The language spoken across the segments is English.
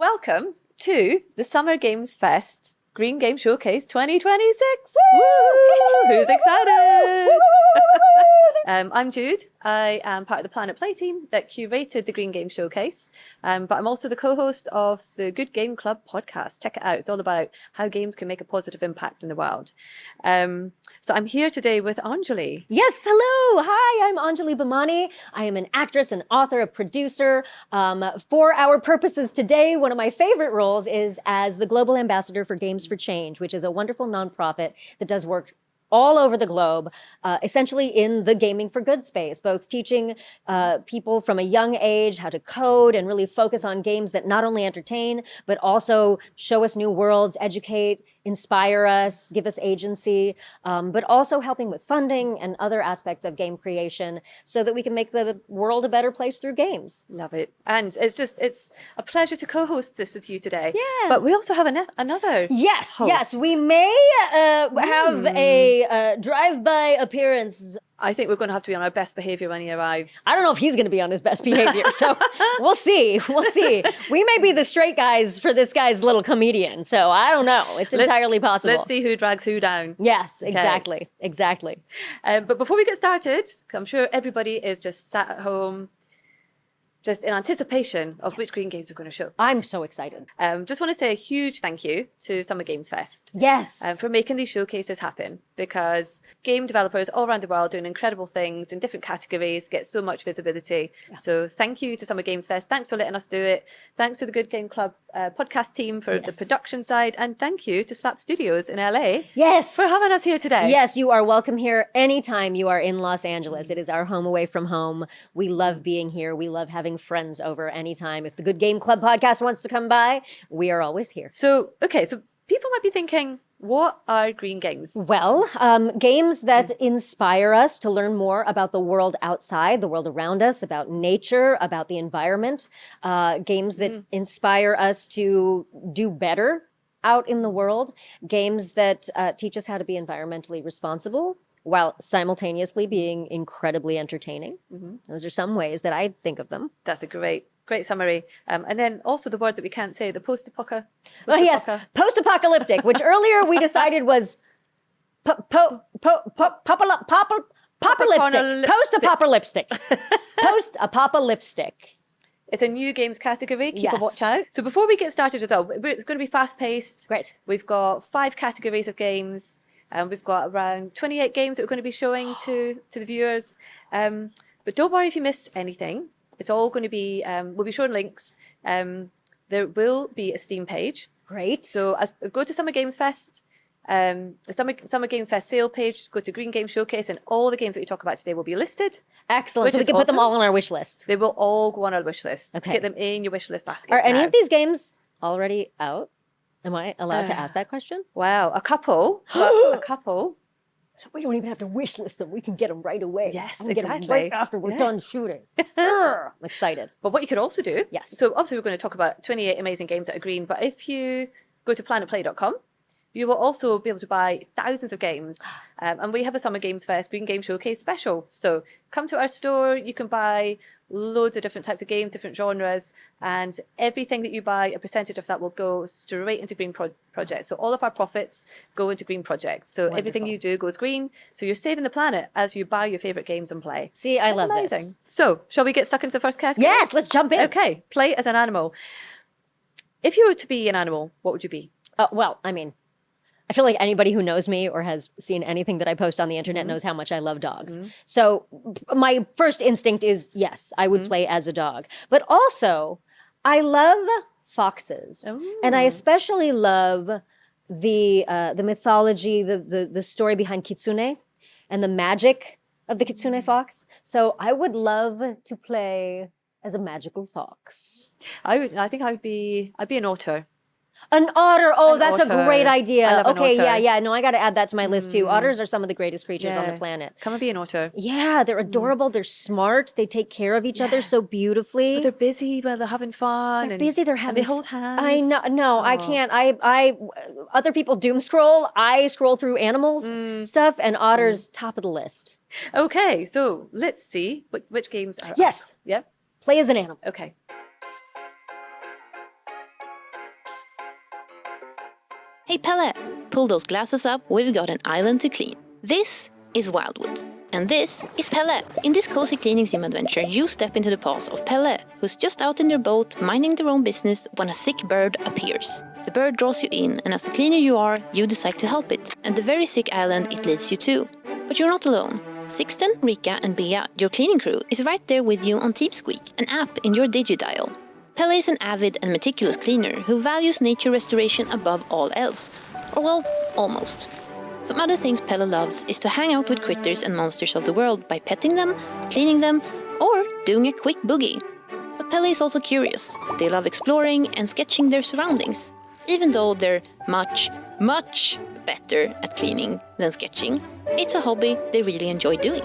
Welcome to the Summer Games Fest Green Game Showcase 2026. Woo! Woo! Who's excited? I'm Jude. I am part of the Planet Play team that curated the Green Game Showcase, but I'm also the co-host of the Good Game Club podcast. Check it out. It's all about how games can make a positive impact in the world. So I'm here today with Anjali. Yes, hello. Hi, I'm Anjali Bhamani. I am an actress, an author, a producer. For our purposes today, one of my favorite roles is as the Global Ambassador for Games for Change, which is a wonderful nonprofit that does work all over the globe, essentially in the gaming for good space, both teaching people from a young age how to code and really focus on games that not only entertain, but also show us new worlds, educate, inspire us, give us agency, but also helping with funding and other aspects of game creation so that we can make the world a better place through games. Love it. And it's a pleasure to co-host this with you today. Yeah. But we also have another Yes, host. yes, we may have a drive-by appearance. I think we're going to have to be on our best behavior when he arrives. I don't know if he's going to be on his best behavior, so we'll see. We'll see. We may be the straight guys for this guy's little comedian, so I don't know. It's entirely possible. Let's see who drags who down. Yes, exactly, exactly. But before we get started, I'm sure everybody is just sat at home, just in anticipation of which green games we're going to show. I'm so excited. Just want to say a huge thank you to Summer Games Fest. Yes. For making these showcases happen, because game developers all around the world doing incredible things in different categories get so much visibility. Yeah. So thank you to Summer Games Fest. Thanks for letting us do it. Thanks to the Good Game Club podcast team for the production side. And thank you to Slap Studios in LA for having us here today. Yes, you are welcome here anytime you are in Los Angeles. It is our home away from home. We love being here. We love having friends over anytime. If the Good Game Club podcast wants to come by, we are always here. So people might be thinking, what are green games? Well, games that inspire us to learn more about the world outside, the world around us, about nature, about the environment. Games that inspire us to do better out in the world. Games that teach us how to be environmentally responsible while simultaneously being incredibly entertaining. Those are some ways that I think of them. That's a great summary. And then also the word that we can't say, the post-apocalyptic. Well, yes, post-apocalyptic, which earlier we decided was post-apocalyptic. Post-apocalyptic. It's a new games category. Keep a watch out. So before we get started as well, it's going to be fast-paced. Great. We've got 5 categories of games. We've got around 28 games that we're going to be showing to the viewers. But don't worry if you missed anything. It's all going to be, we'll be showing links. There will be a Steam page. Great. So go to Summer Games Fest, Summer Games Fest sale page, go to Green Game Showcase, and all the games that we talk about today will be listed. Excellent. So we can put them all on our wish list. They will all go on our wish list. Okay. Get them in your wish list basket. Are any of these games already out? Am I allowed to ask that question? Wow, a couple. A couple. We don't even have to wish list them. We can get them right away. Yes, I'm get them exactly. right after we're done shooting. I'm excited. But what you could also do, Yes. So obviously we're going to talk about 28 amazing games that are green, but if you go to planetplay.com, you will also be able to buy thousands of games. And we have a Summer Games Fest Green Game Showcase special. So come to our store, you can buy loads of different types of games, different genres, and everything that you buy, a percentage of that will go straight into green projects. So all of our profits go into green projects. So everything you do goes green. So you're saving the planet as you buy your favorite games and play. See, I love amazing. this. So shall we get stuck into the first category? Yes, let's jump in. Okay, play as an animal. If you were to be an animal, what would you be? Well, I mean, I feel like anybody who knows me or has seen anything that I post on the internet knows how much I love dogs. So my first instinct is, yes, I would play as a dog. But also, I love foxes. And I especially love the mythology, the story behind kitsune and the magic of the kitsune fox. So I would love to play as a magical fox. I think I'd be an otter. An otter. Oh, An that's otter. a great idea. I love an Okay, otter. yeah. No, I got to add that to my list too. Otters are some of the greatest creatures on the planet. Come and be an otter. Yeah, they're adorable. They're smart. They take care of each other so beautifully. But they're busy while they're having fun. They're busy. They're having. And they hold hands. I know. No, I can't. I. Other people doom scroll. I scroll through animals stuff, and otters top of the list. Okay, so let's see which games are. Yes. Yeah. Play as an animal. Okay. Hey Pelle, pull those glasses up, we've got an island to clean. This is Wildwoods. And this is Pelle. In this cozy cleaning sim adventure, you step into the paws of Pelle, who's just out in their boat, minding their own business, when a sick bird appears. The bird draws you in, and as the cleaner you are, you decide to help it, and the very sick island it leads you to. But you're not alone. Sixten, Rika, and Bea, your cleaning crew, is right there with you on TeamSqueak, an app in your digidial. Pelle is an avid and meticulous cleaner who values nature restoration above all else. Or well, almost. Some other things Pelle loves is to hang out with critters and monsters of the world by petting them, cleaning them, or doing a quick boogie. But Pelle is also curious. They love exploring and sketching their surroundings. Even though they're much, much better at cleaning than sketching, it's a hobby they really enjoy doing.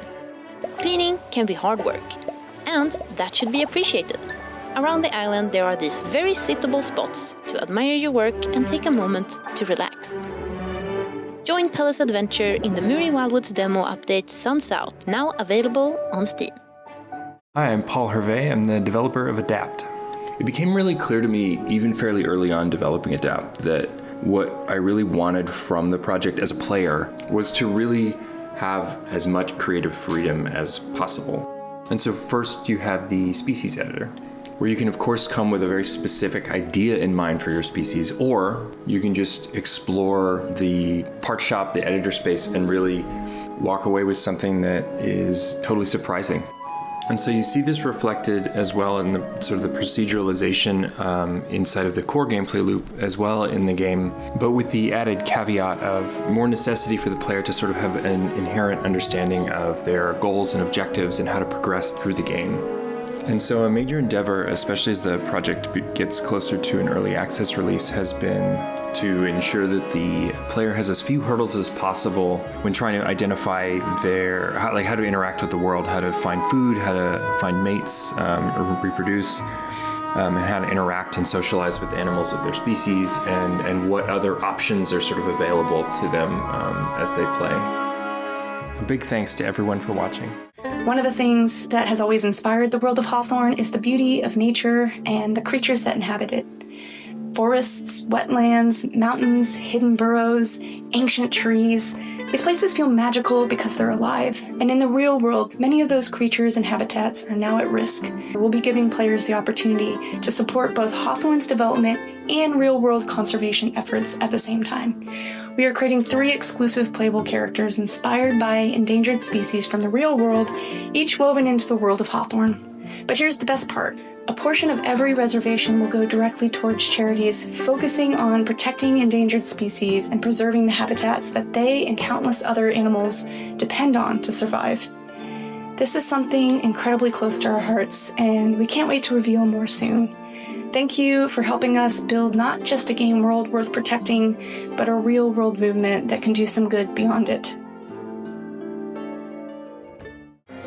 Cleaning can be hard work, and that should be appreciated. Around the island there are these very sittable spots to admire your work and take a moment to relax. Join Pelle's adventure in the Muri Wildwoods demo update Sun's Out, now available on Steam. Hi, I'm Paul Hervé. I'm the developer of Adapt. It became really clear to me, even fairly early on developing Adapt, that what I really wanted from the project as a player was to really have as much creative freedom as possible. And so first you have the species editor, where you can of course come with a very specific idea in mind for your species, or you can just explore the part shop, the editor space, and really walk away with something that is totally surprising. And so you see this reflected as well in the sort of the proceduralization inside of the core gameplay loop as well in the game, but with the added caveat of more necessity for the player to sort of have an inherent understanding of their goals and objectives and how to progress through the game. And so a major endeavor, especially as the project gets closer to an early access release, has been to ensure that the player has as few hurdles as possible when trying to identify how to interact with the world, how to find food, how to find mates or reproduce, and how to interact and socialize with the animals of their species, and what other options are sort of available to them as they play. A big thanks to everyone for watching. One of the things that has always inspired the world of Hawthorne is the beauty of nature and the creatures that inhabit it. Forests, wetlands, mountains, hidden burrows, ancient trees. These places feel magical because they're alive. And in the real world, many of those creatures and habitats are now at risk. We'll be giving players the opportunity to support both Hawthorne's development and real-world conservation efforts at the same time. We are creating 3 exclusive playable characters inspired by endangered species from the real world, each woven into the world of Hawthorne. But here's the best part. A portion of every reservation will go directly towards charities focusing on protecting endangered species and preserving the habitats that they and countless other animals depend on to survive. This is something incredibly close to our hearts, and we can't wait to reveal more soon. Thank you for helping us build not just a game world worth protecting, but a real-world movement that can do some good beyond it.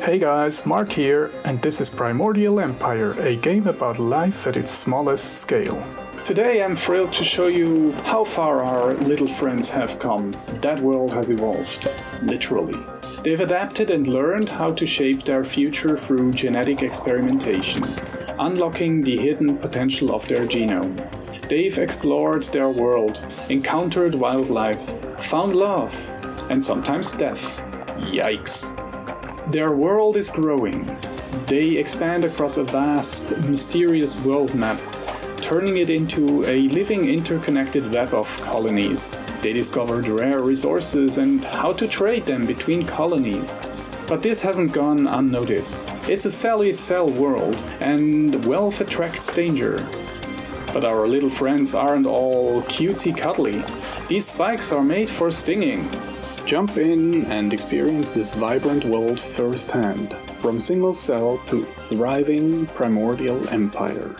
Hey guys, Mark here, and this is Primordial Empire, a game about life at its smallest scale. Today I'm thrilled to show you how far our little friends have come. That world has evolved, literally. They've adapted and learned how to shape their future through genetic experimentation, unlocking the hidden potential of their genome. They've explored their world, encountered wildlife, found love, and sometimes death. Yikes. Their world is growing. They expand across a vast, mysterious world map, turning it into a living interconnected web of colonies. They discovered rare resources and how to trade them between colonies. But this hasn't gone unnoticed. It's a sell-eat-sell world, and wealth attracts danger. But our little friends aren't all cutesy cuddly. These spikes are made for stinging. Jump in and experience this vibrant world firsthand, from single cell to thriving primordial empire.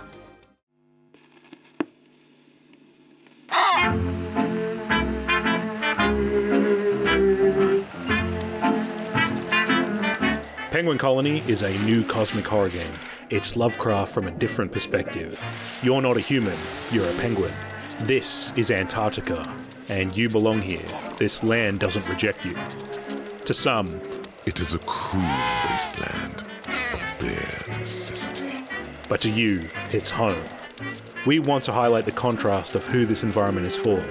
Penguin Colony is a new cosmic horror game. It's Lovecraft from a different perspective. You're not a human, you're a penguin. This is Antarctica, and you belong here. This land doesn't reject you. To some, it is a cruel wasteland of bare necessity. But to you, it's home. We want to highlight the contrast of who this environment is for.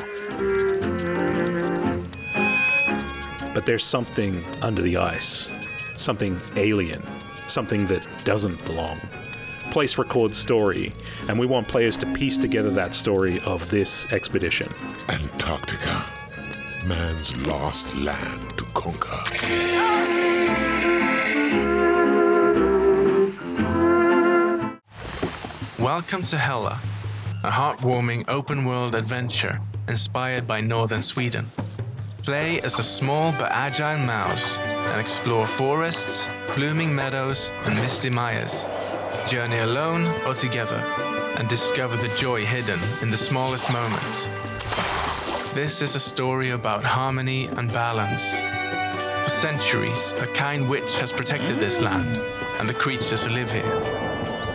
but there's something under the ice, something alien, something that doesn't belong. Place records story, and we want players to piece together that story of this expedition. Antarctica, man's lost land to conquer. Welcome to Hela, a heartwarming open-world adventure inspired by northern Sweden. Play as a small but agile mouse and explore forests, blooming meadows, and misty mares. Journey alone or together and discover the joy hidden in the smallest moments. This is a story about harmony and balance. For centuries, a kind witch has protected this land and the creatures who live here.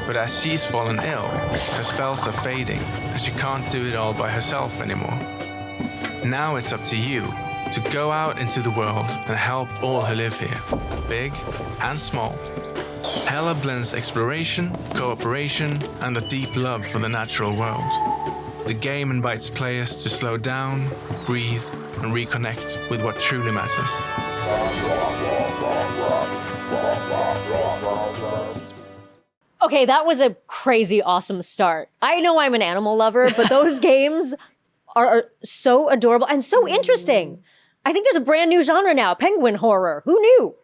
But as she's fallen ill, her spells are fading and she can't do it all by herself anymore. Now it's up to you to go out into the world and help all who live here, big and small. Hela blends exploration, cooperation, and a deep love for the natural world. The game invites players to slow down, breathe, and reconnect with what truly matters. Okay, that was a crazy awesome start. I know I'm an animal lover, but those games are so adorable and so interesting. I think there's a brand new genre now, penguin horror. Who knew?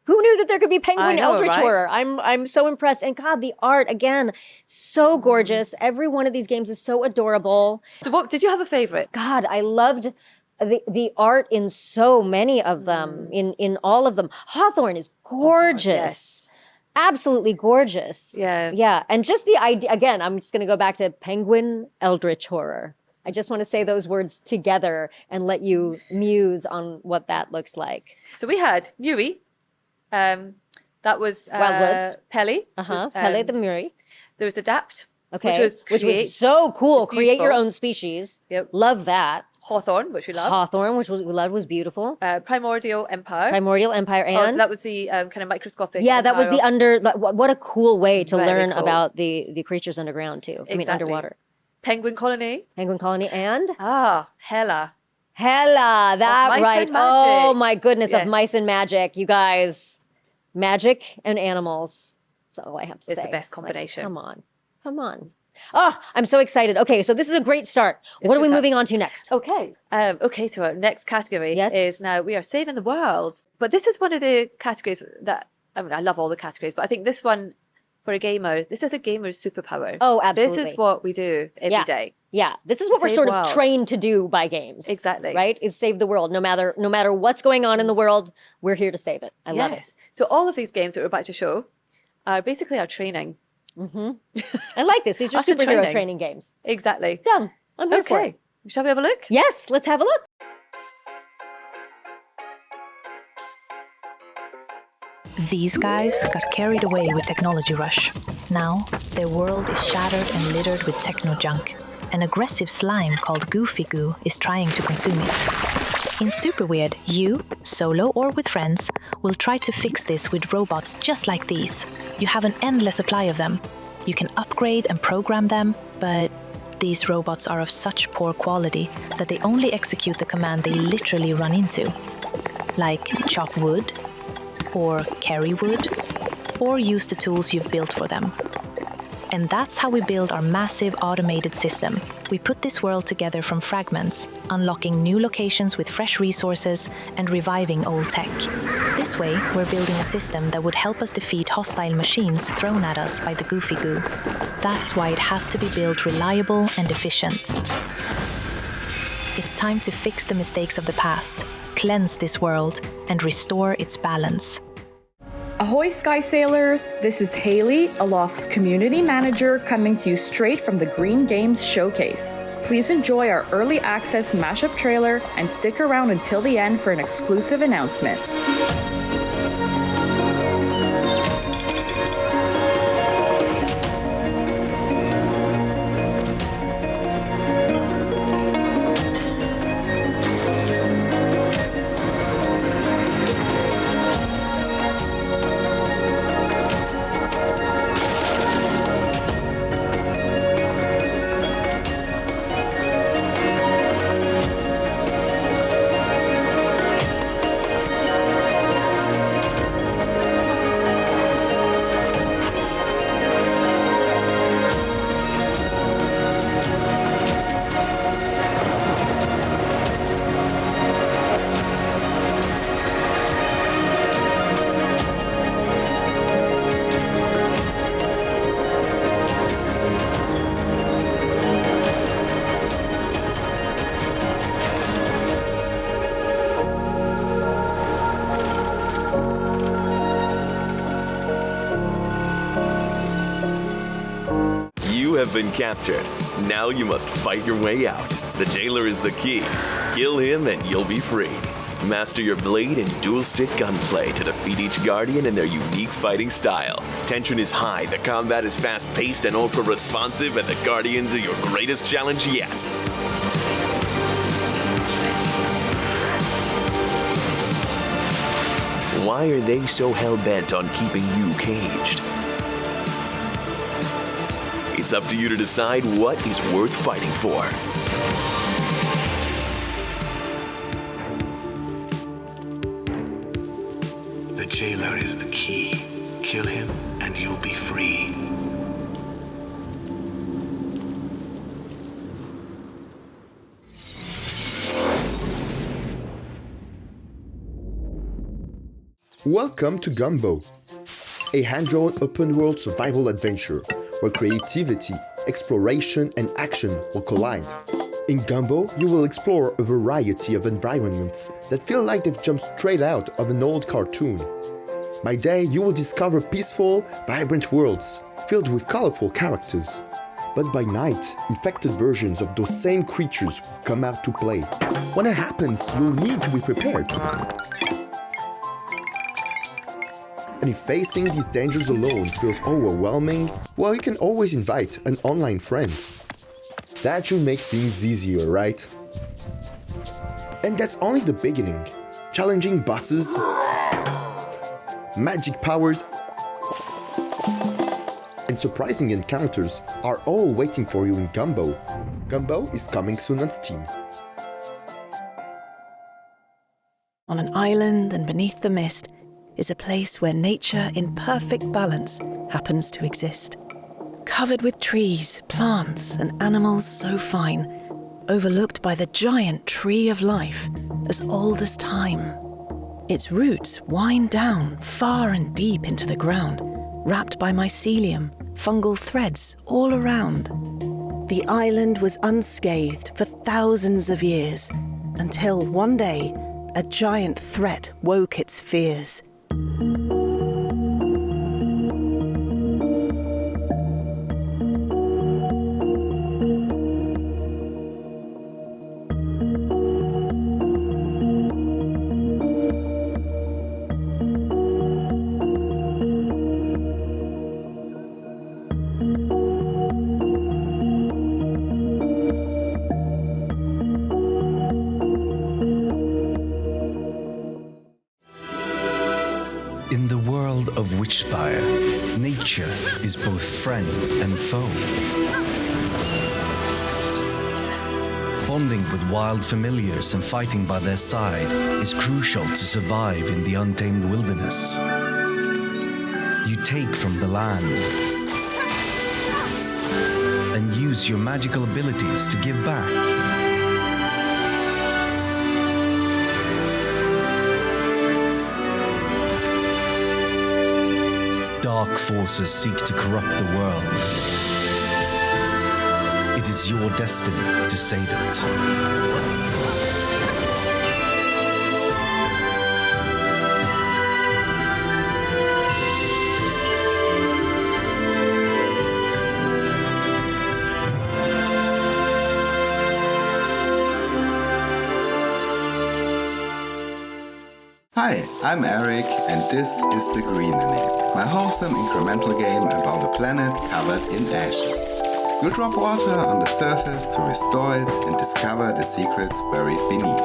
Who knew that there could be penguin eldritch horror? I'm so impressed. And God, the art, again, so gorgeous. Every one of these games is so adorable. So what, did you have a favorite? God, I loved the art in so many of them, in all of them. Hawthorne is gorgeous. Yes. Absolutely gorgeous. Yeah. Yeah. And just the idea, again, I'm just going to go back to penguin eldritch horror. I just want to say those words together and let you muse on what that looks like. So we had Muri. That was Wildwoods. Pele. Pele the Muri. There was Adapt. Okay. Which was so cool. Create your beautiful. own species. Yep. Love that. Hawthorne, which we love. Hawthorne, which we loved, was beautiful. Primordial Empire. Primordial Empire, and Oh, so that was the kind of microscopic. yeah, that was the what a cool way to Very learn cool. about the creatures underground too. I mean, Exactly. underwater. Penguin Colony. Penguin Colony and Hela. Hela, that Mice right. and Magic. Oh my goodness, Yes. of mice and magic. You guys, magic and animals. That's all I have to It's say. the best combination. Like, come on. Oh, I'm so excited. Okay, so this is a great start. It's What a are we good moving on to next? Okay. Okay, so our next category Yes. is now we are saving the world. But this is one of the categories that, I mean, I love all the categories, but I think this one, for a gamer, this is a gamer's superpower. Oh, absolutely. This is what we do every day. Yeah, this is what we're Save sort worlds. of trained to do by games. Exactly. Right? Is save the world. No matter what's going on in the world, we're here to save it. I love it. So all of these games that we're about to show are basically our training. I like this. These are Us in superhero training games. Exactly. Done. I'm here for it. Okay. Shall we have a look? Yes, let's have a look. These guys got carried away with technology rush. Now, their world is shattered and littered with techno junk. An aggressive slime called Goofy Goo is trying to consume it. In Super Weird, you, solo or with friends, will try to fix this with robots just like these. You have an endless supply of them. You can upgrade and program them, but these robots are of such poor quality that they only execute the command they literally run into. Like chop wood, or carry wood, or use the tools you've built for them. And that's how we build our massive automated system. We put this world together from fragments, unlocking new locations with fresh resources and reviving old tech. This way, we're building a system that would help us defeat hostile machines thrown at us by the Goofy Goo. That's why it has to be built reliable and efficient. It's time to fix the mistakes of the past, cleanse this world, and restore its balance. Ahoy Sky Sailors, this is Haley, Aloft's community manager, coming to you straight from the Green Games Showcase. Please enjoy our early access mashup trailer and stick around until the end for an exclusive announcement. have been captured. Now you must fight your way out. The jailer is the key. Kill him and you'll be free. Master your blade and dual-stick gunplay to defeat each guardian in their unique fighting style. Tension is high, the combat is fast-paced and ultra-responsive, and the guardians are your greatest challenge yet. Why are they so hell-bent on keeping you caged? It's up to you to decide what is worth fighting for. The jailer is the key. Kill him and you'll be free. Welcome to Gumbo, a hand-drawn open-world survival adventure where creativity, exploration, and action will collide. In Gumbo, you will explore a variety of environments that feel like they've jumped straight out of an old cartoon. By day, you will discover peaceful, vibrant worlds filled with colorful characters. But by night, infected versions of those same creatures will come out to play. When it happens, you'll need to be prepared. And if facing these dangers alone feels overwhelming, well, you can always invite an online friend. That should make things easier, right? And that's only the beginning. Challenging bosses, magic powers, and surprising encounters are all waiting for you in Gumbo. Gumbo is coming soon on Steam. On an island and beneath the mist is a place where nature in perfect balance happens to exist. Covered with trees, plants, and animals so fine, overlooked by the giant tree of life, as old as time. Its roots wind down far and deep into the ground, wrapped by mycelium, fungal threads all around. The island was unscathed for thousands of years, until one day, a giant threat woke its fears. In the world of Witchspire, nature is both friend and foe. Bonding with wild familiars and fighting by their side is crucial to survive in the untamed wilderness. You take from the land and use your magical abilities to give back. Dark forces seek to corrupt the world. It is your destiny to save it. Hi, I'm Eric, and this is The Greenening, my wholesome incremental game about a planet covered in ashes. You drop water on the surface to restore it and discover the secrets buried beneath.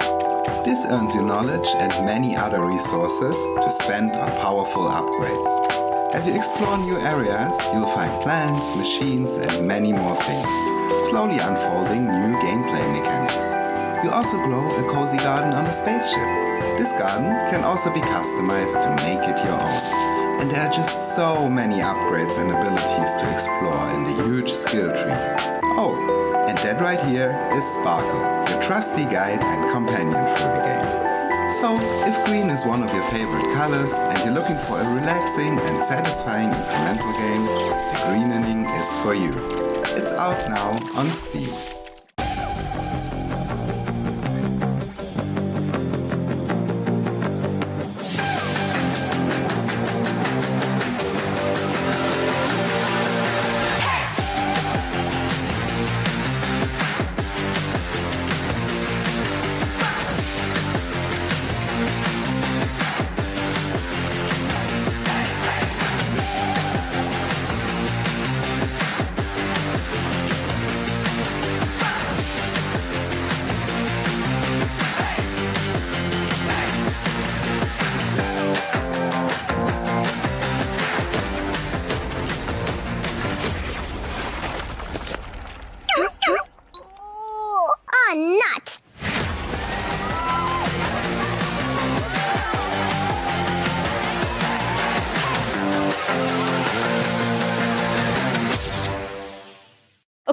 This earns you knowledge and many other resources to spend on powerful upgrades. As you explore new areas, you'll find plants, machines, and many more things, slowly unfolding new gameplay mechanics. You also grow a cozy garden on a spaceship. This garden can also be customized to make it your own. And there are just so many upgrades and abilities to explore in the huge skill tree. Oh, and that right here is Sparkle, your trusty guide and companion through the game. So, if green is one of your favorite colors and you're looking for a relaxing and satisfying incremental game, The Greenening is for you. It's out now on Steam.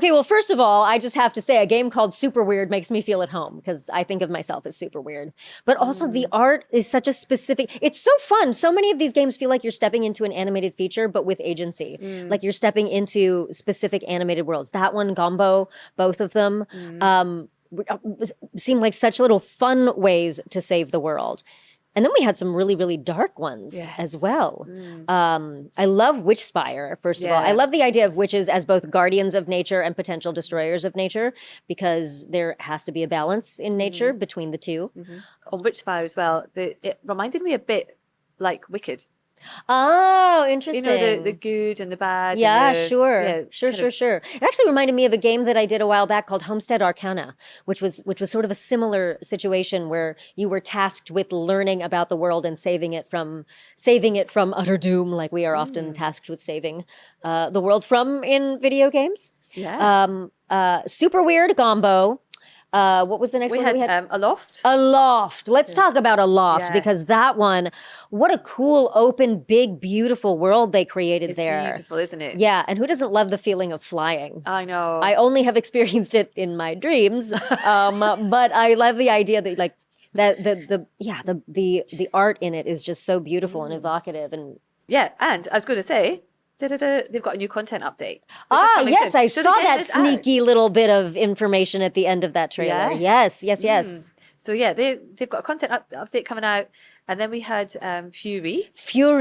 Okay, well, first of all, I just have to say a game called Super Weird makes me feel at home because I think of myself as super weird. But also the art is such a specific, it's so fun. So many of these games feel like you're stepping into an animated feature, but with agency. Like you're stepping into specific animated worlds. That one, Gombo, both of them, seem like such little fun ways to save the world. And then we had some really, really dark ones as well. I love Witchspire, first of all. I love the idea of witches as both guardians of nature and potential destroyers of nature, because there has to be a balance in nature between the two. On Witchspire as well, it reminded me a bit like Wicked. Oh, interesting. You know, the good and the bad. Yeah, and the, sure. yeah, Sure. It actually reminded me of a game that I did a while back called Homestead Arcana, which was sort of a similar situation where you were tasked with learning about the world and saving it from utter doom, like we are often tasked with saving the world from in video games. Yeah. Super Weird Gombo. What was the next one? We had Aloft. Aloft. Let's talk about Aloft, because that one, what a cool, open, big, beautiful world they created there. It's beautiful, isn't it? Yeah, and who doesn't love the feeling of flying? I know. I only have experienced it in my dreams, but I love the idea that like the art in it is just so beautiful and evocative and. Yeah, and I was going to say, they've got a new content update. Yes, I saw that sneaky little bit of information at the end of that trailer. Yes. So yeah, they've got a content update coming out, and then we had Fury.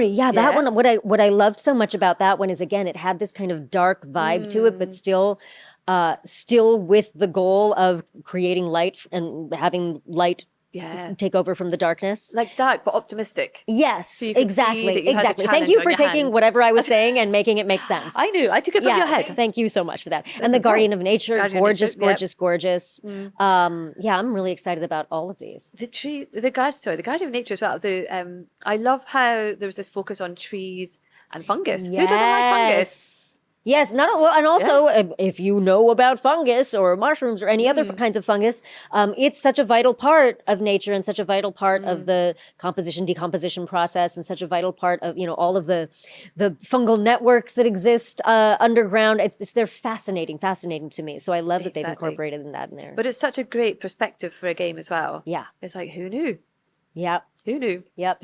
Yeah, that one. What I loved so much about that one is, again, it had this kind of dark vibe to it, but still with the goal of creating light and having light. Take over from the darkness. Like dark, but optimistic. Yes, so exactly. Thank you for taking whatever I was saying and making it make sense. I knew. I took it from your head. Thank you so much for that. And the Guardian of Nature, gorgeous. I'm really excited about all of these. The Guardian of Nature as well. I love how there was this focus on trees and fungus. Who doesn't like fungus? Yes, and also if you know about fungus or mushrooms or any other kinds of fungus, it's such a vital part of nature and such a vital part of the decomposition process, and such a vital part of all of the fungal networks that exist underground. They're fascinating to me. So I love that they've incorporated that in there. But it's such a great perspective for a game as well. Yeah, it's like, who knew? Yep. Who knew? Yep.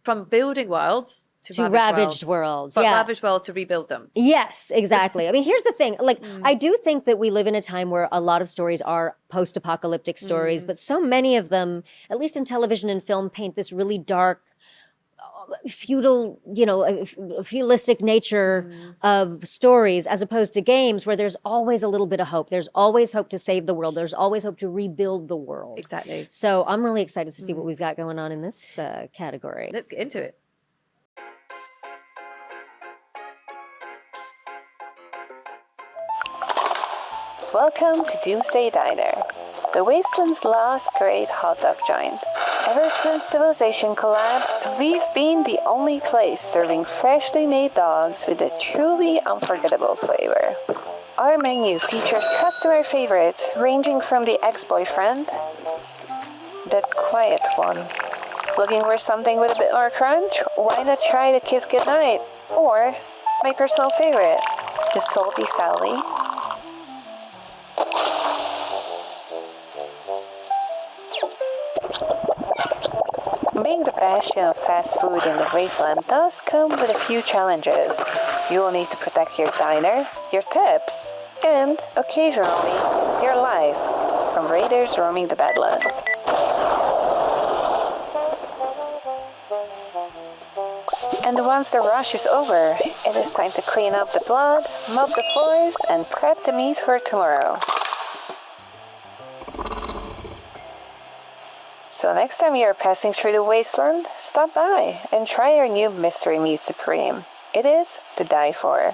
From building worlds to ravaged worlds. But ravaged worlds to rebuild them. Yes, exactly. I mean, here's the thing. Like, I do think that we live in a time where a lot of stories are post-apocalyptic stories, but so many of them, at least in television and film, paint this really dark, feudal, feudalistic nature of stories, as opposed to games where there's always a little bit of hope. There's always hope to save the world. There's always hope to rebuild the world. Exactly. So I'm really excited to see what we've got going on in this category. Let's get into it. Welcome to Doomsday Diner, the Wasteland's last great hot dog joint. Ever since civilization collapsed, we've been the only place serving freshly made dogs with a truly unforgettable flavor. Our menu features customer favorites ranging from the ex-boyfriend, that quiet one. Looking for something with a bit more crunch? Why not try the Kiss Goodnight? Or, my personal favorite, the Salty Sally. Being the bastion of fast food in the wasteland does come with a few challenges. You will need to protect your diner, your tips, and, occasionally, your life from raiders roaming the Badlands. And once the rush is over, it is time to clean up the blood, mop the floors, and prep the meat for tomorrow. So next time you're passing through the wasteland, stop by and try our new Mystery Meat Supreme. It is to die for.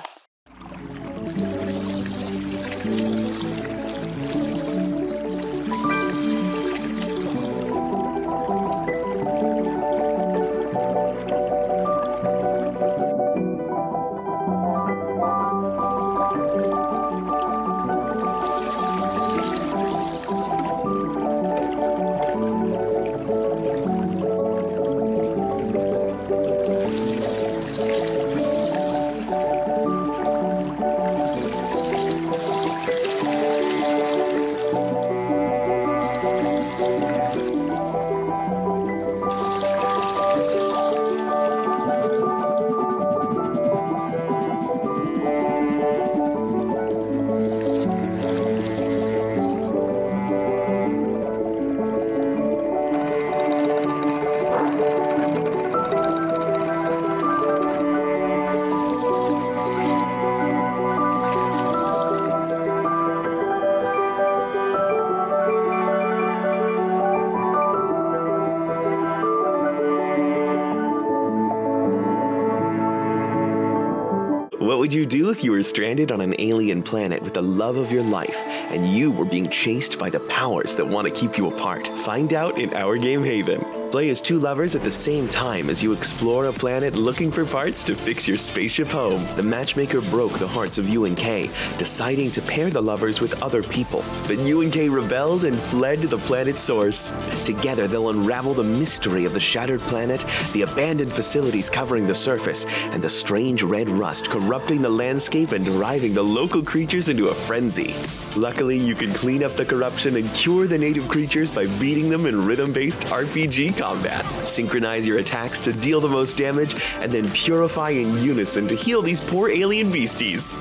What would you do if you were stranded on an alien planet with the love of your life and you were being chased by the powers that want to keep you apart? Find out in our game Haven. Play as two lovers at the same time as you explore a planet looking for parts to fix your spaceship home. The matchmaker broke the hearts of you and Kay, deciding to pair the lovers with other people. But you and Kay rebelled and fled to the planet's source. Together, they'll unravel the mystery of the shattered planet, the abandoned facilities covering the surface, and the strange red rust corrupting the landscape and driving the local creatures into a frenzy. Luckily, you can clean up the corruption and cure the native creatures by beating them in rhythm-based RPG combat. Synchronize your attacks to deal the most damage, and then purify in unison to heal these poor alien beasties.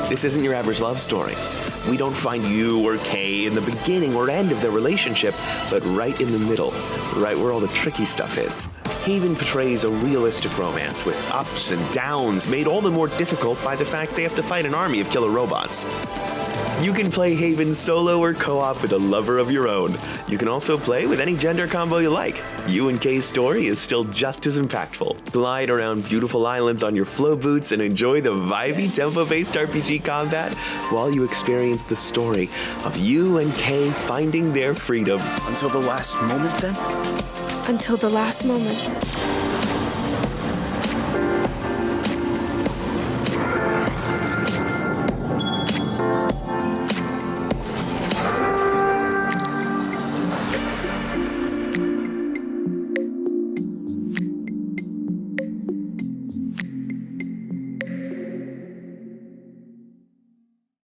This isn't your average love story. We don't find you or Kay in the beginning or end of their relationship, but right in the middle, right where all the tricky stuff is. Haven portrays a realistic romance with ups and downs made all the more difficult by the fact they have to fight an army of killer robots. You can play Haven solo or co-op with a lover of your own. You can also play with any gender combo you like. You and Kay's story is still just as impactful. Glide around beautiful islands on your flow boots and enjoy the vibey tempo-based RPG combat while you experience the story of you and Kay finding their freedom. Until the last moment, then? Until the last moment.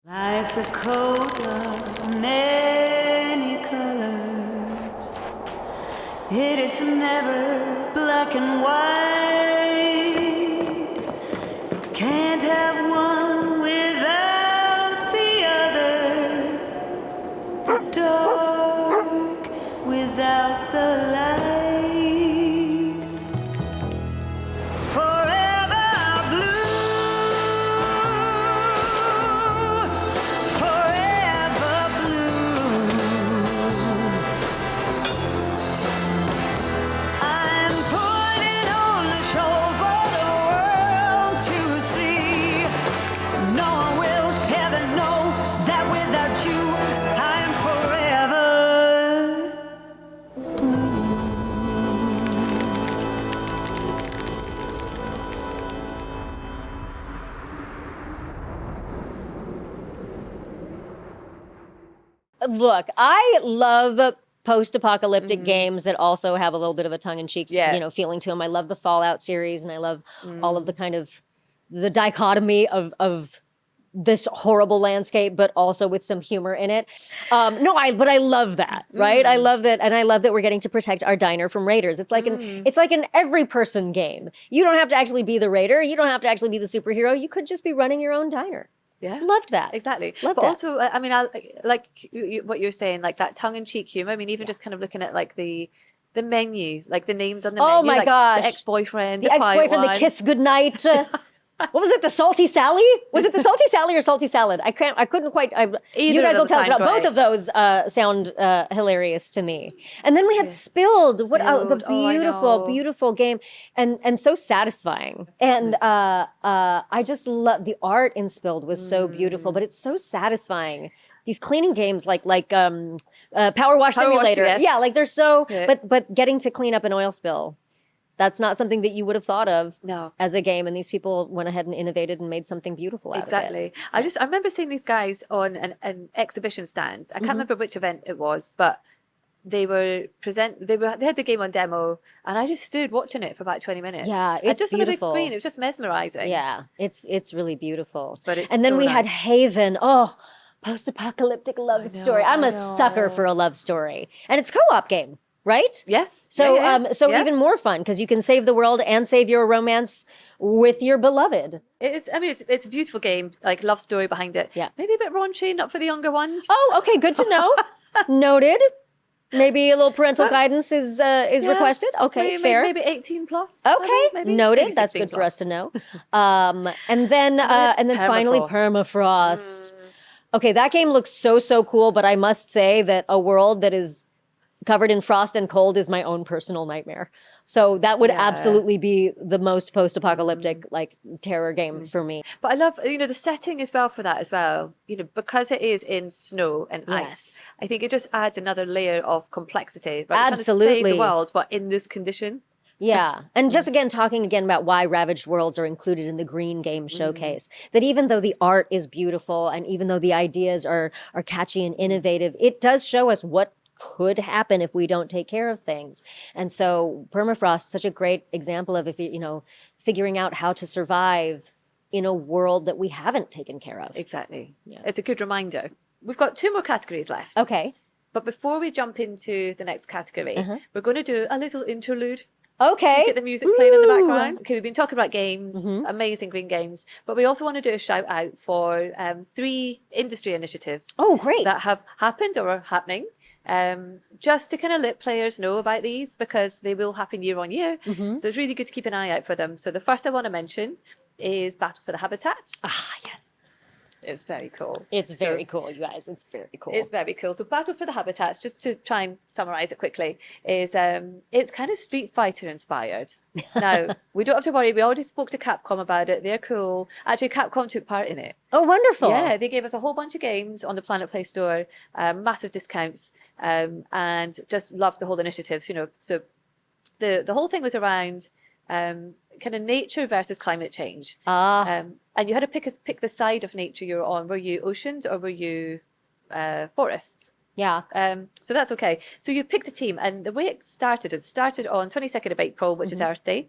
Life's a coat of many colors. It is never black and white. Can't have one without the other. The dark without the light. Forever blue. Forever blue. I'm putting on a show for the world to see. No one will ever know that without you, I'm forever Look, I love post-apocalyptic games that also have a little bit of a tongue-in-cheek, feeling to them. I love the Fallout series, and I love all of the kind of the dichotomy of this horrible landscape, but also with some humor in it. But I love that, right? I love that, and I love that we're getting to protect our diner from raiders. It's like an every person game. You don't have to actually be the raider. You don't have to actually be the superhero. You could just be running your own diner. Yeah, loved that. Exactly. Loved but that. also, I mean, I like what you're saying, like that tongue-in-cheek humor. I mean, even just kind of looking at like the menu, like the names on the menu. Oh my like gosh. The ex-boyfriend, The ex-boyfriend, the kiss goodnight. What was it? The salty Sally? Was it the salty Sally or salty salad? I couldn't quite. You guys will tell us. Both of those sound hilarious to me. And then we had Spilled. What the beautiful, beautiful game, and so satisfying. And I just love the art in Spilled was so beautiful, but it's so satisfying. These cleaning games like Power Wash Simulator. Yes. Yeah, like they're so. But getting to clean up an oil spill. That's not something that you would have thought of as a game, and these people went ahead and innovated and made something beautiful out of it. Exactly. I remember seeing these guys on an exhibition stand. I can't remember which event it was, but they had the game on demo, and I just stood watching it for about 20 minutes. Yeah, it's just beautiful. on a big screen. It was just mesmerizing. Yeah, it's really beautiful. But it's and then so we had nice. Haven. Oh, post-apocalyptic love story. I'm a sucker for a love story, and it's co-op game. Right? Yes. So, Yeah. even more fun because you can save the world and save your romance with your beloved. It is. I mean, it's a beautiful game. Like love story behind it. Yeah. Maybe a bit raunchy, not for the younger ones. Oh, okay. Good to know. Noted. Maybe a little parental guidance is requested. Okay, fair. Maybe 18 plus. Okay, maybe noted. maybe That's 16 good for plus. us to know. And then finally Permafrost. Okay, that game looks so cool, but I must say that a world that is covered in frost and cold is my own personal nightmare. So that would Yeah. absolutely be the most post-apocalyptic like terror game for me. But I love, the setting as well for that as well. Because it is in snow and ice, I think it just adds another layer of complexity. Right? You're trying to save Absolutely. the world, but in this condition. Yeah. And just again, talking again about why Ravaged Worlds are included in the Green Game Showcase, that even though the art is beautiful and even though the ideas are catchy and innovative, it does show us what could happen if we don't take care of things. And so permafrost is such a great example of figuring out how to survive in a world that we haven't taken care of. Exactly. Yeah. It's a good reminder. We've got 2 more categories left. Okay. But before we jump into the next category, we're going to do a little interlude. Okay. Get the music playing in the background. Okay, we've been talking about games, amazing green games, but we also want to do a shout out for 3 industry initiatives. Oh, great. That have happened or are happening. Just to kind of let players know about these because they will happen year on year. So it's really good to keep an eye out for them. So the first I want to mention is Battle for the Habitats. Ah, yes. It's very cool. It's very cool, you guys. It's very cool. It's very cool. So Battle for the Habitats, just to try and summarize it quickly, is it's kind of Street Fighter inspired. Now, we don't have to worry. We already spoke to Capcom about it. They're cool. Actually, Capcom took part in it. Oh, wonderful. Yeah, they gave us a whole bunch of games on the Planet Play store, massive discounts, and just loved the whole initiative. So the whole thing was around kind of nature versus climate change. And you had to pick the side of nature you're on. Were you oceans or were you forests? Yeah. So that's okay. So you picked a team, and the way it started on 22nd of April, which is Earth Day.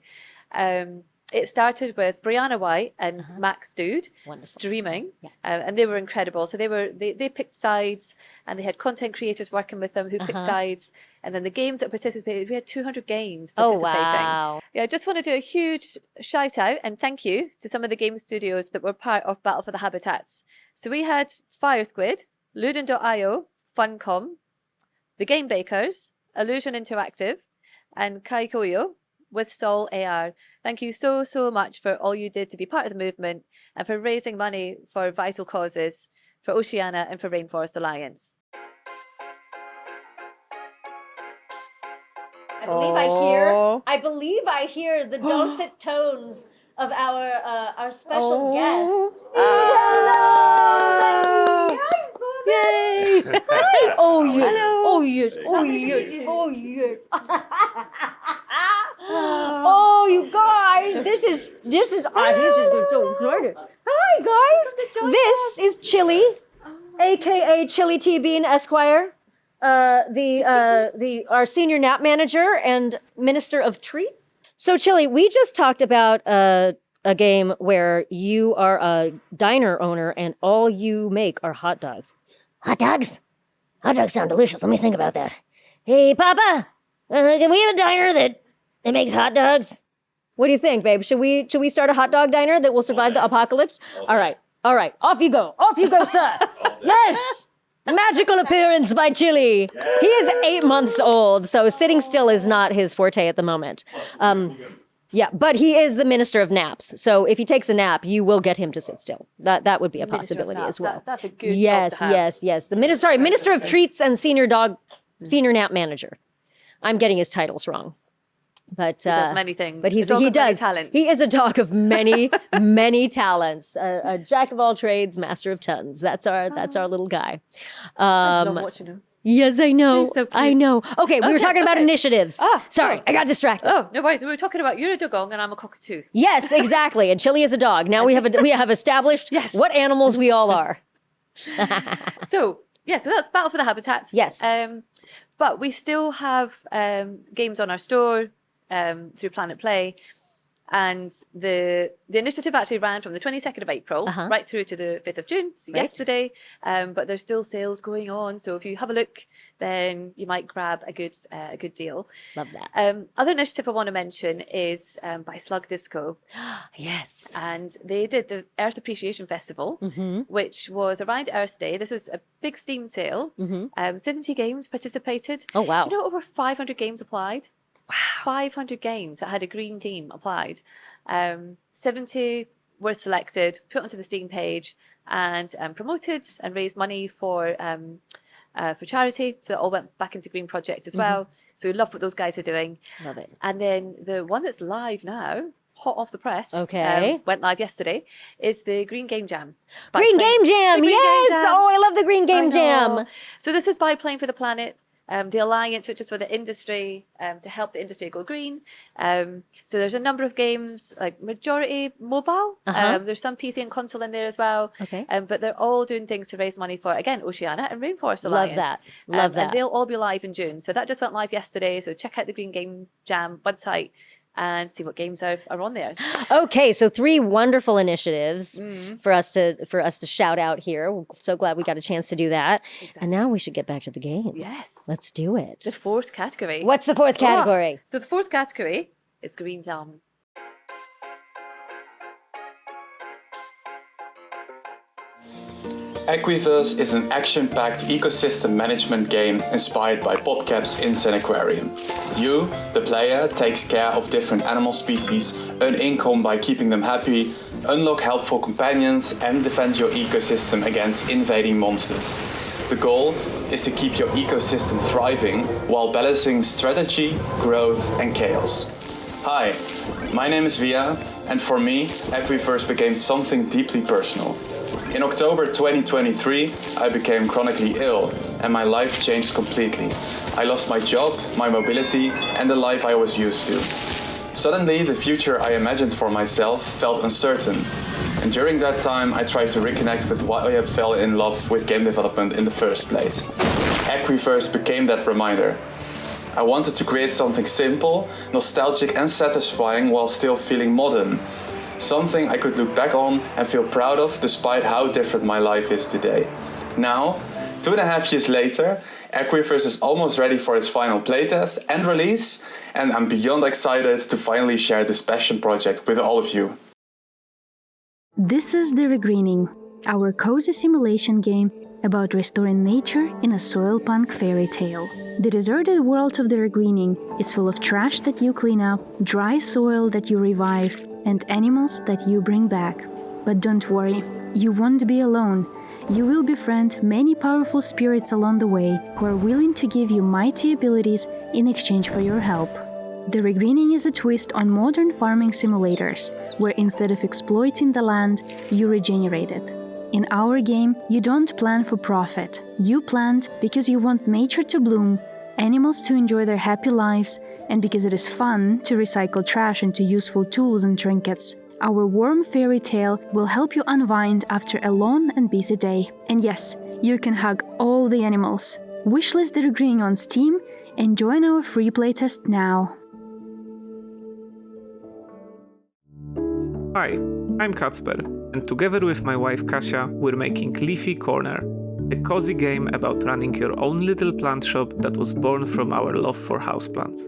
It started with Brianna White and Max Dude streaming, and they were incredible. So they picked sides, and they had content creators working with them who picked sides, and then the games that participated. We had 200 games participating. Oh, wow. Yeah, I just want to do a huge shout out and thank you to some of the game studios that were part of Battle for the Habitats. So we had Fire Squid, Ludin.io, Funcom, The Game Bakers, Illusion Interactive, and Kaikoyo with Sol AR. Thank you so, so much for all you did to be part of the movement and for raising money for vital causes for Oceania and for Rainforest Alliance. I believe I hear the dulcet tones of our special guest. Hello! Yay! Hi! Oh yes! Hello! Oh yes! Oh yes! Oh yes! Oh, you guys! This is so exciting. Hi guys! This is Chili, aka Chili T Bean Esquire, our senior nap manager and minister of treats. So Chili, we just talked about a game where you are a diner owner and all you make are hot dogs. Hot dogs? Hot dogs sound delicious. Let me think about that. Hey, Papa, can we have a diner that makes hot dogs? What do you think, babe? Should we start a hot dog diner that will survive the apocalypse? All right. Off you go, sir. Yes. Magical appearance by Chili. He is 8 months old, so sitting still is not his forte at the moment. Yeah, but he is the minister of naps. So if he takes a nap, you will get him to sit still. That would be a possibility as well. That's a good yes, job to have. yes. The minister of treats and senior nap manager. I'm getting his titles wrong. But he does many things. But he Many does. talents. He is a dog of many, many talents. A jack of all trades, master of tons. That's our little guy. I just love watching him. Yes, I know. He's so cute. I know. Okay, we were talking about initiatives. Sorry, I got distracted. Oh, no worries. We were talking about you're a dugong and I'm a cockatoo. Yes, exactly. And Chili is a dog. Now we have established what animals we all are. So that's Battle for the Habitats. Yes. But we still have games on our store through Planet Play. And the initiative actually ran from the 22nd of April right through to the 5th of June, so yesterday. But there's still sales going on. So if you have a look, then you might grab a good deal. Love that. Other initiative I want to mention is by Slug Disco. Yes. And they did the Earth Appreciation Festival, which was around Earth Day. This was a big Steam sale. 70 games participated. Oh, wow. Do you know over 500 games applied? Wow. 500 games that had a green theme applied. 70 were selected, put onto the Steam page, and promoted and raised money for for charity. So that all went back into Green Project as well. So we love what those guys are doing. Love it. And then the one that's live now, hot off the press, Okay. went live yesterday, is the Green Game Jam. Green Game Jam, yes! Oh, I love the Green Game Jam. So this is by Playing for the Planet, the Alliance, which is for the industry, to help the industry go green. So there's a number of games, like majority mobile. There's some PC and console in there as well. Okay. But they're all doing things to raise money for, again, Oceania and Rainforest Alliance. Love that. Love that. And they'll all be live in June. So that just went live yesterday. So check out the Green Game Jam website and see what games are on there. Okay, so 3 wonderful initiatives for us to shout out here. We're so glad we got a chance to do that. Exactly. And now we should get back to the games. Yes. Let's do it. The 4th category. What's the 4th category? So the 4th category is Green Thumb. Equiverse is an action-packed ecosystem management game inspired by PopCap's Insane Aquarium. You, the player, takes care of different animal species, earn income by keeping them happy, unlock helpful companions, and defend your ecosystem against invading monsters. The goal is to keep your ecosystem thriving while balancing strategy, growth, and chaos. Hi, my name is Via, and for me, Equiverse became something deeply personal. In October 2023, I became chronically ill and my life changed completely. I lost my job, my mobility, and the life I was used to. Suddenly, the future I imagined for myself felt uncertain. And during that time, I tried to reconnect with why I fell in love with game development in the first place. Equiverse became that reminder. I wanted to create something simple, nostalgic, and satisfying while still feeling modern. Something I could look back on and feel proud of despite how different my life is today. Now, 2.5 years later, Equiverse is almost ready for its final playtest and release, and I'm beyond excited to finally share this passion project with all of you. This is The Regreening, our cozy simulation game about restoring nature in a soil punk fairy tale. The deserted world of The Regreening is full of trash that you clean up, dry soil that you revive, and animals that you bring back. But don't worry, you won't be alone. You will befriend many powerful spirits along the way who are willing to give you mighty abilities in exchange for your help. The Regreening is a twist on modern farming simulators, where instead of exploiting the land, you regenerate it. In our game, you don't plant for profit. You plant because you want nature to bloom, animals to enjoy their happy lives, and because it is fun to recycle trash into useful tools and trinkets. Our warm fairy tale will help you unwind after a long and busy day. And yes, you can hug all the animals. Wishlist The Regreening on Steam and join our free playtest now. Hi, I'm Kacper, and together with my wife Kasia, we're making Leafy Corner, a cozy game about running your own little plant shop that was born from our love for houseplants.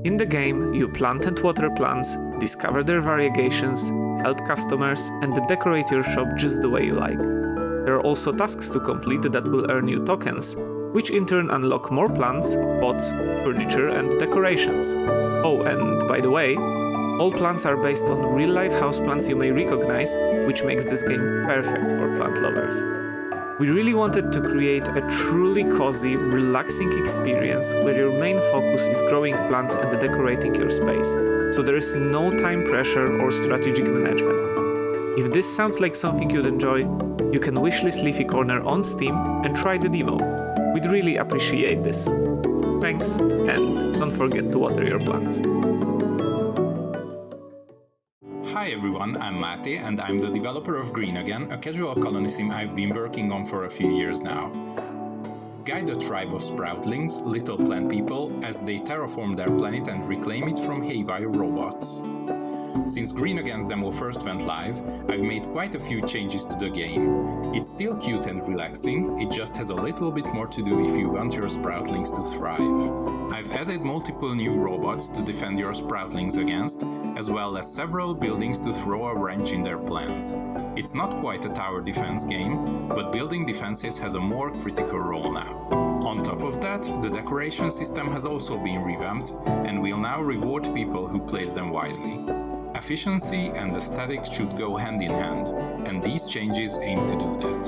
In the game, you plant and water plants, discover their variegations, help customers, and decorate your shop just the way you like. There are also tasks to complete that will earn you tokens, which in turn unlock more plants, pots, furniture, and decorations. Oh, and by the way, all plants are based on real-life houseplants you may recognize, which makes this game perfect for plant lovers. We really wanted to create a truly cozy, relaxing experience where your main focus is growing plants and decorating your space, so there is no time pressure or strategic management. If this sounds like something you'd enjoy, you can wishlist Leafy Corner on Steam and try the demo. We'd really appreciate this. Thanks, and don't forget to water your plants. Hi everyone, I'm Mate and I'm the developer of Green Again, a casual colony sim I've been working on for a few years now. Guide a tribe of sproutlings, little plant people, as they terraform their planet and reclaim it from haywire robots. Since Green Again's demo first went live, I've made quite a few changes to the game. It's still cute and relaxing, it just has a little bit more to do if you want your sproutlings to thrive. I've added multiple new robots to defend your sproutlings against, as well as several buildings to throw a wrench in their plans. It's not quite a tower defense game, but building defenses has a more critical role now. On top of that, the decoration system has also been revamped and will now reward people who place them wisely. Efficiency and aesthetics should go hand in hand, and these changes aim to do that.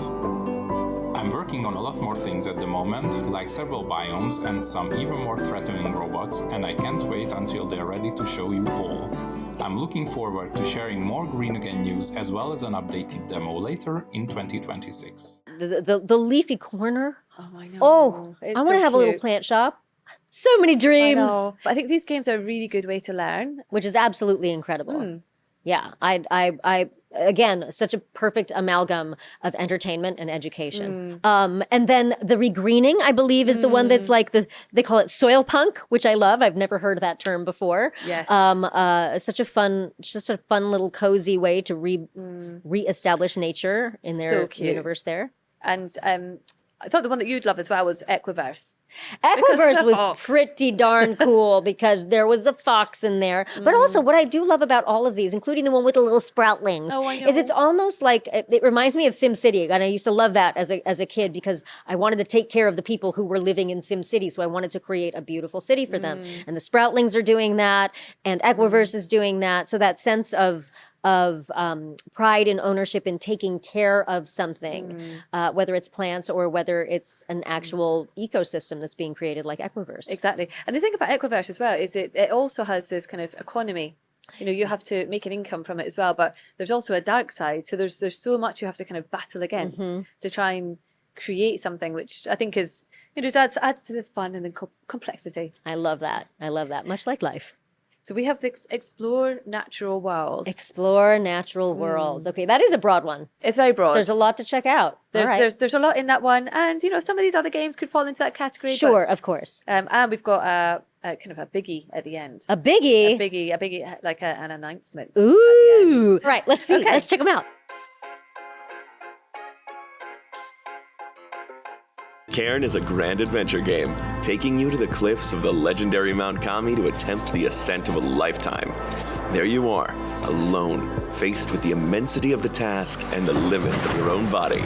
I'm I'm working on a lot more things at the moment, like several biomes and some even more threatening robots, and I can't wait until they're ready to show you all. I'm looking forward to sharing more Green Again news as well as an updated demo later in 2026. The leafy corner. Oh, I know. Oh, It's I want to so have a little cute. plant shop. So many I dreams. know. But I think these games are a really good way to learn. Which is absolutely incredible. Yeah, I again, such a perfect amalgam of entertainment and education. And then the regreening, I believe, is the one that's like they call it soil punk, which I love. I've never heard that term before. Yes. Such a fun little cozy way to reestablish nature in their So cute. universe there. And I thought the one that you'd love as well was Equiverse. Equiverse was fox. pretty darn cool because there was a fox in there. But also, what I do love about all of these, including the one with the little sproutlings, is it's almost like it reminds me of SimCity, and I used to love that as a kid because I wanted to take care of the people who were living in SimCity, so I wanted to create a beautiful city for them. And the sproutlings are doing that, and Equiverse is doing that. So that sense of pride and ownership in taking care of something, whether it's plants or whether it's an actual ecosystem that's being created like Equiverse. Exactly. And the thing about Equiverse as well is it also has this kind of economy. You know, you have to make an income from it as well, but there's also a dark side. So there's so much you have to kind of battle against to try and create something, which I think is, you know, adds to the fun and the complexity. I love that. Much like life. So we have the Explore Natural Worlds. Explore natural worlds. Okay, that is a broad one. It's very broad. There's a lot to check out. There's a lot in that one, and you know some of these other games could fall into that category. Sure, of course. And we've got a kind of a biggie at the end. A biggie? A biggie, like an announcement. Ooh. Right, let's see. Okay. Let's check them out. Cairn is a grand adventure game, taking you to the cliffs of the legendary Mount Kami to attempt the ascent of a lifetime. There you are, alone, faced with the immensity of the task and the limits of your own body.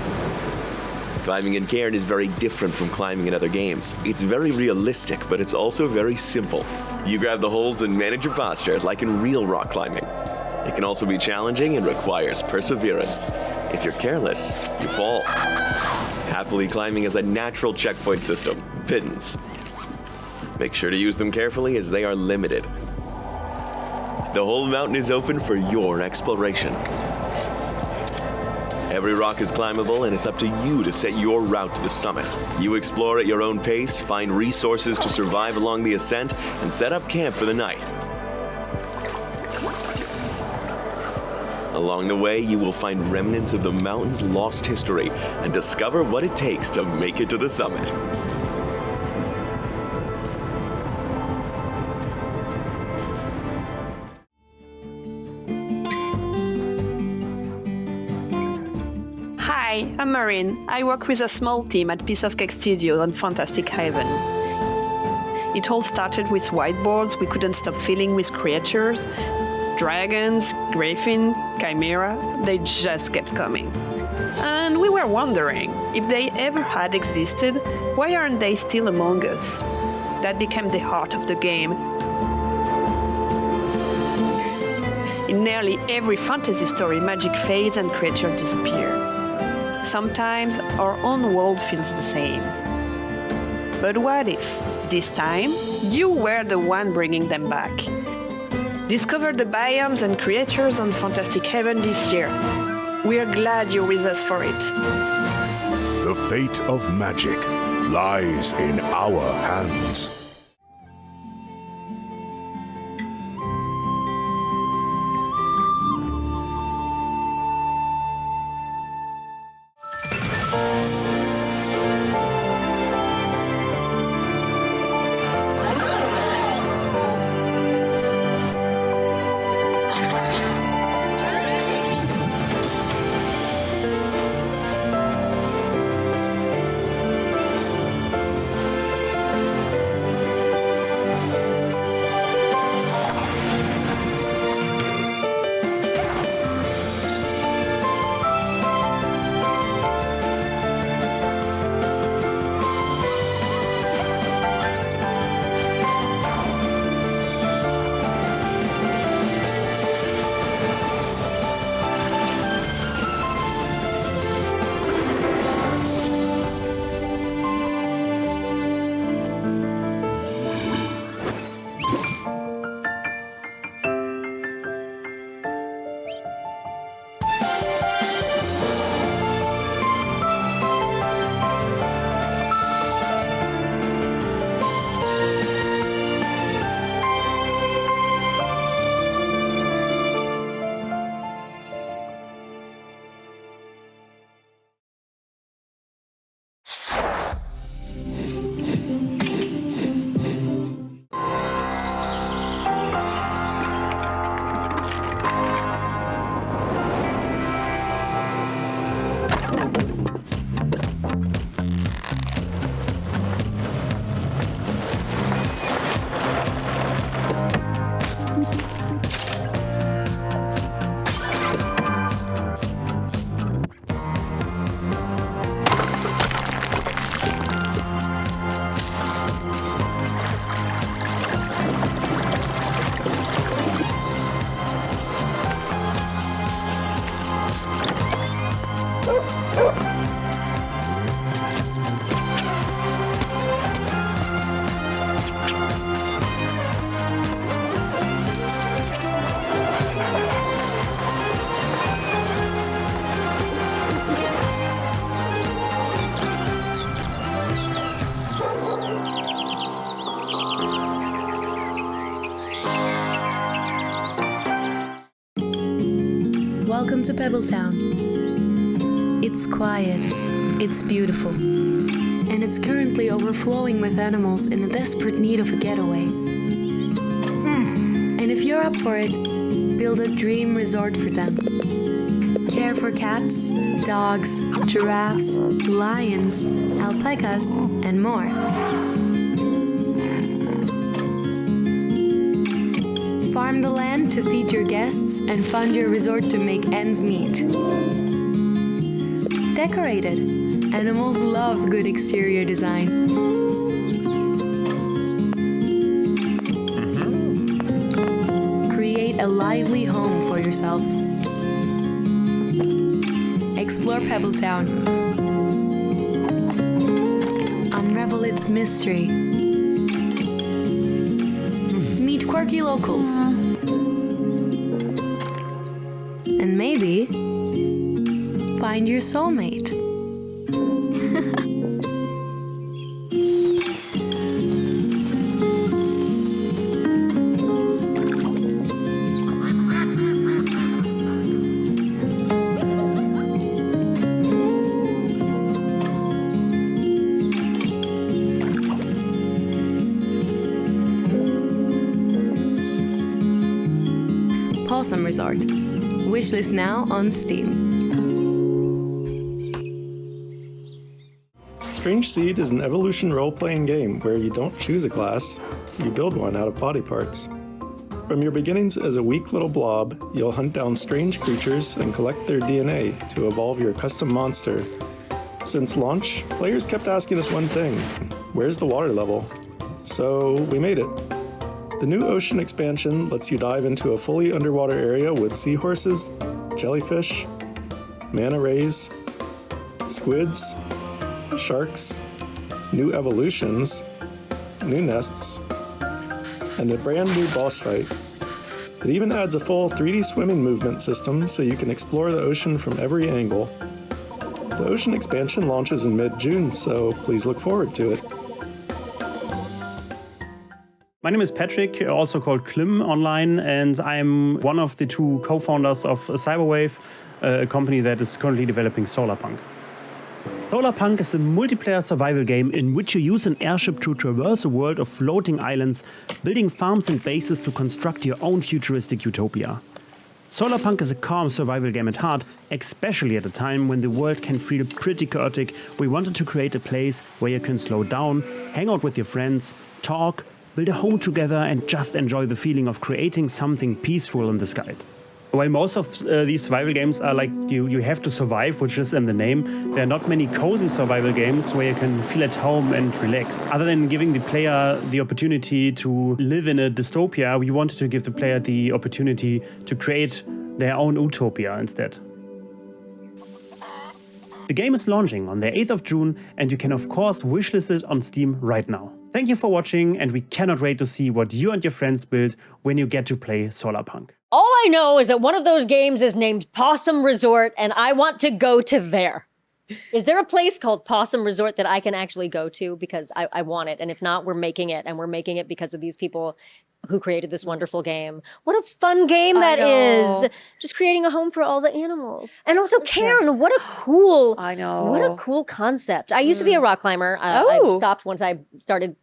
Climbing in Cairn is very different from climbing in other games. It's very realistic, but it's also very simple. You grab the holds and manage your posture, like in real rock climbing. It can also be challenging and requires perseverance. If you're careless, you fall. Happily climbing is a natural checkpoint system, pittance. Make sure to use them carefully as they are limited. The whole mountain is open for your exploration. Every rock is climbable, and it's up to you to set your route to the summit. You explore at your own pace, find resources to survive along the ascent, and set up camp for the night. Along the way, you will find remnants of the mountain's lost history and discover what it takes to make it to the summit. Hi, I'm Maureen. I work with a small team at Piece of Cake Studio on Fantastic Haven. It all started with whiteboards we couldn't stop filling with creatures. Dragons, griffin, chimera, they just kept coming. And we were wondering, if they ever had existed, why aren't they still among us? That became the heart of the game. In nearly every fantasy story, magic fades and creatures disappear. Sometimes our own world feels the same. But what if, this time, you were the one bringing them back? Discover the biomes and creatures on Fantastic Haven this year. We're glad you're with us for it. The fate of magic lies in our hands. Welcome to Pebbletown. It's quiet, it's beautiful, and it's currently overflowing with animals in a desperate need of a getaway. And if you're up for it, build a dream resort for them. Care for cats, dogs, giraffes, lions, alpacas, and more. Farm the land to feed your guests and fund your resort to make ends meet. Decorate it. Animals love good exterior design. Create a lively home for yourself. Explore Pebbletown. Unravel its mystery. Meet quirky locals. And maybe find your soulmate. Possum Resort. Wishlist now on Steam. Strange Seed is an evolution role-playing game where you don't choose a class, you build one out of body parts. From your beginnings as a weak little blob, you'll hunt down strange creatures and collect their DNA to evolve your custom monster. Since launch, players kept asking us one thing: where's the water level? So we made it. The new ocean expansion lets you dive into a fully underwater area with seahorses, jellyfish, manta rays, squids, sharks, new evolutions, new nests, and a brand new boss fight. It even adds a full 3D swimming movement system so you can explore the ocean from every angle. The ocean expansion launches in mid-June, so please look forward to it. My name is Patrick, also called Klim online, and I'm one of the two co-founders of Cyberwave, a company that is currently developing Solarpunk. Solarpunk is a multiplayer survival game in which you use an airship to traverse a world of floating islands, building farms and bases to construct your own futuristic utopia. Solarpunk is a calm survival game at heart, especially at a time when the world can feel pretty chaotic. We wanted to create a place where you can slow down, hang out with your friends, talk, build a home together and just enjoy the feeling of creating something peaceful in the skies. While most of these survival games are like you have to survive, which is in the name, there are not many cozy survival games where you can feel at home and relax. Other than giving the player the opportunity to live in a dystopia, we wanted to give the player the opportunity to create their own utopia instead. The game is launching on the 8th of June, and you can of course wishlist it on Steam right now. Thank you for watching, and we cannot wait to see what you and your friends build when you get to play Solarpunk. All I know is that one of those games is named Possum Resort, and I want to go to there. Is there a place called Possum Resort that I can actually go to? Because I want it, and if not, we're making it, and we're making it because of these people who created this wonderful game. What a fun game that is! Just creating a home for all the animals. And also Karen, what a cool, what a cool concept. I used to be a rock climber. I stopped once I started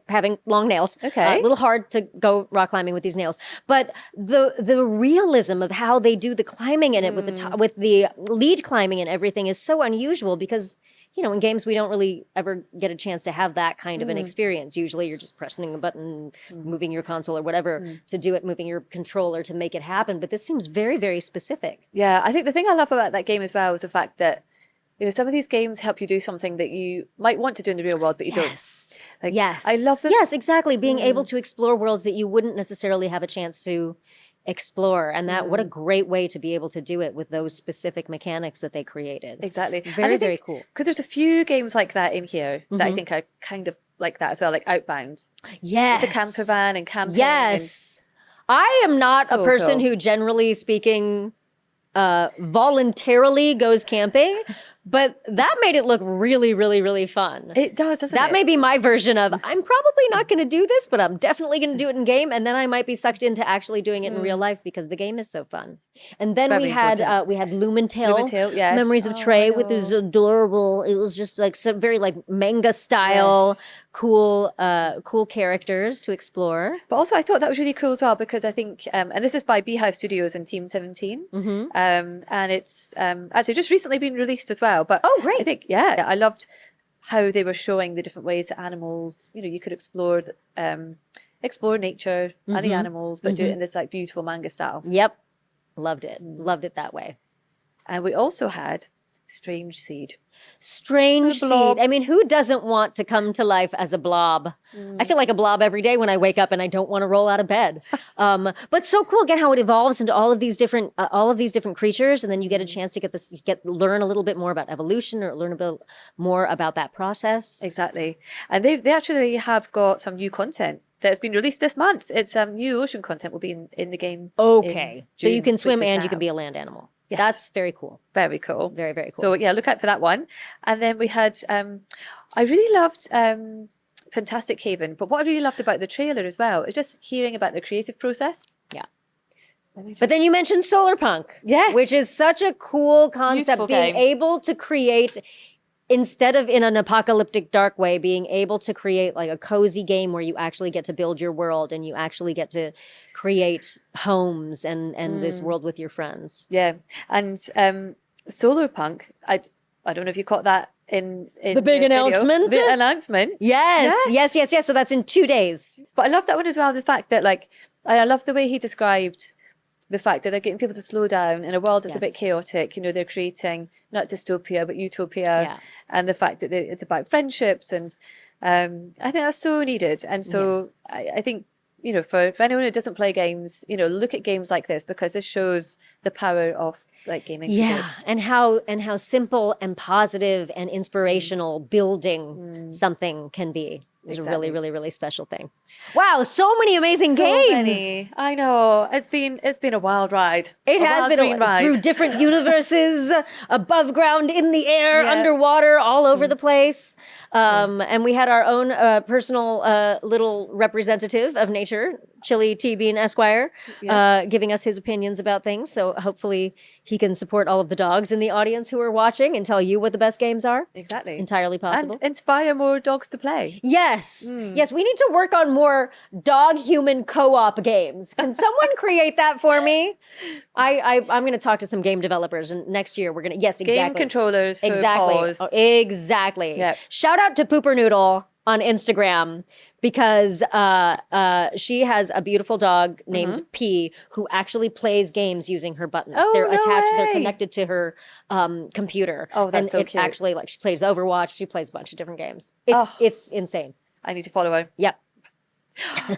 having long nails. Okay. A little hard to go rock climbing with these nails. But the realism of how they do the climbing in it with the lead climbing and everything is so unusual because, you know, in games we don't really ever get a chance to have that kind of an experience. Usually you're just pressing a button, moving your console or whatever to do it, moving your controller to make it happen. But this seems very, very specific. Yeah, I think the thing I love about that game as well is the fact that, you know, some of these games help you do something that you might want to do in the real world, but you don't. Like, yes. I love this. Yes, exactly. Being able to explore worlds that you wouldn't necessarily have a chance to explore. And that what a great way to be able to do it with those specific mechanics that they created. Exactly. Very, very cool. Because there's a few games like that in here that I think are kind of like that as well, like Outbound. Yes. The camper van and camping. Yes. I am not a So person cool. who, generally speaking, voluntarily goes camping, but that made it look really, really, really fun. It does, doesn't it? That may be my version of, I'm probably not going to do this, but I'm definitely going to do it in game, and then I might be sucked into actually doing it in real life because the game is so fun. And then Very we had important. Lumentail, yes. Memories of Trey with his adorable, it was just like some very like manga style, cool characters to explore. But also, I thought that was really cool as well because I think, and this is by Beehive Studios and Team 17, and it's actually just recently been released as well. But great! I think I loved how they were showing the different ways that animals, you could explore explore nature and the animals, but do it in this like beautiful manga style. Yep, loved it that way. And we also had Strange Seed. Strange The blob. Seed. I mean, who doesn't want to come to life as a blob? I feel like a blob every day when I wake up and I don't want to roll out of bed. But so cool again how it evolves into all of these different creatures, and then you get a chance to learn a little bit more about evolution or learn a bit more about that process. Exactly. And they actually have got some new content that's been released this month. It's new ocean content will be in the game. Okay. So you June, can swim which is and you now. can be a land animal. Yes. That's very cool. Very cool. Very, very cool. So yeah, look out for that one. And then we had, I really loved Fantastic Haven, but what I really loved about the trailer as well is just hearing about the creative process. Yeah. But then you mentioned solar punk. Yes. Which is such a cool concept, Beautiful being game. able to create, instead of in an apocalyptic dark way, being able to create like a cozy game where you actually get to build your world and you actually get to create homes and this world with your friends. Yeah. And Solar Punk, I don't know if you caught that in The big video. announcement? The announcement. Yes. So that's in 2 days. But I love that one as well. The fact that I love the way he described the fact that they're getting people to slow down in a world that's a bit chaotic. They're creating not dystopia, but utopia. Yeah. And the fact that it's about friendships. And I think that's so needed. And so I think, for anyone who doesn't play games, look at games like this because this shows the power of gaming for kids. And how simple and positive and inspirational building something can be. It's a really, really, really special thing. Wow, so many amazing games. Many. I know. It's been a wild ride. It has been through different universes, above ground, in the air, underwater, all over the place. And we had our own personal little representative of nature, Chili T. Bean Esquire, giving us his opinions about things. So hopefully he can support all of the dogs in the audience who are watching and tell you what the best games are. Exactly. Entirely possible. And inspire more dogs to play. Yes. Yes, we need to work on more dog-human co-op games. Can someone create that for me? I'm going to talk to some game developers, and next year we're going to, yes, exactly. Game controllers for exactly. paws. Oh, exactly. Yep. Shout out to Pooper Noodle on Instagram because she has a beautiful dog named P who actually plays games using her buttons. Oh, They're no attached, they're way. connected to her computer. Oh, that's and so it cute. actually, she plays Overwatch, she plays a bunch of different games. It's insane. I need to follow her. Yep.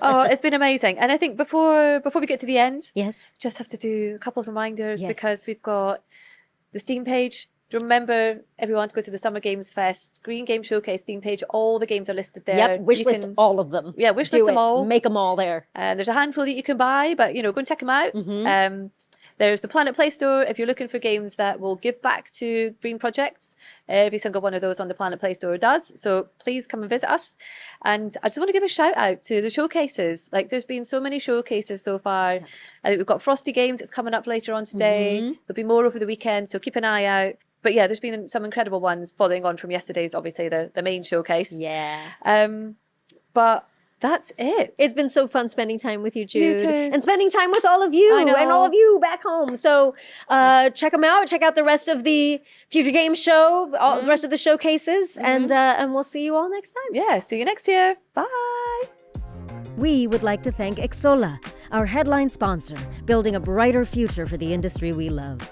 Oh, it's been amazing. And I think before we get to the end, just have to do a couple of reminders Yes. because we've got the Steam page. Remember, everyone, to go to the Summer Games Fest Green Game Showcase Steam page. All the games are listed there. Yep, wish You list can- all of them. Yeah, wish Do list them it. all. Make them all there. And there's a handful that you can buy, but go and check them out. There's the Planet Play Store if you're looking for games that will give back to green projects. Every single one of those on the Planet Play Store does. So please come and visit us. And I just want to give a shout out to the showcases. There's been so many showcases so far. I think we've got Frosty Games. It's coming up later on today. There'll be more over the weekend, so keep an eye out. But yeah, there's been some incredible ones following on from yesterday's, obviously, the main showcase. Yeah. But that's it. It's been so fun spending time with you, Jude. too. And spending time with all of you I know. and all of you back home. So check them out. Check out the rest of the Future Games show, all the rest of the showcases, and we'll see you all next time. Yeah, see you next year. Bye. We would like to thank Xsolla, our headline sponsor, building a brighter future for the industry we love.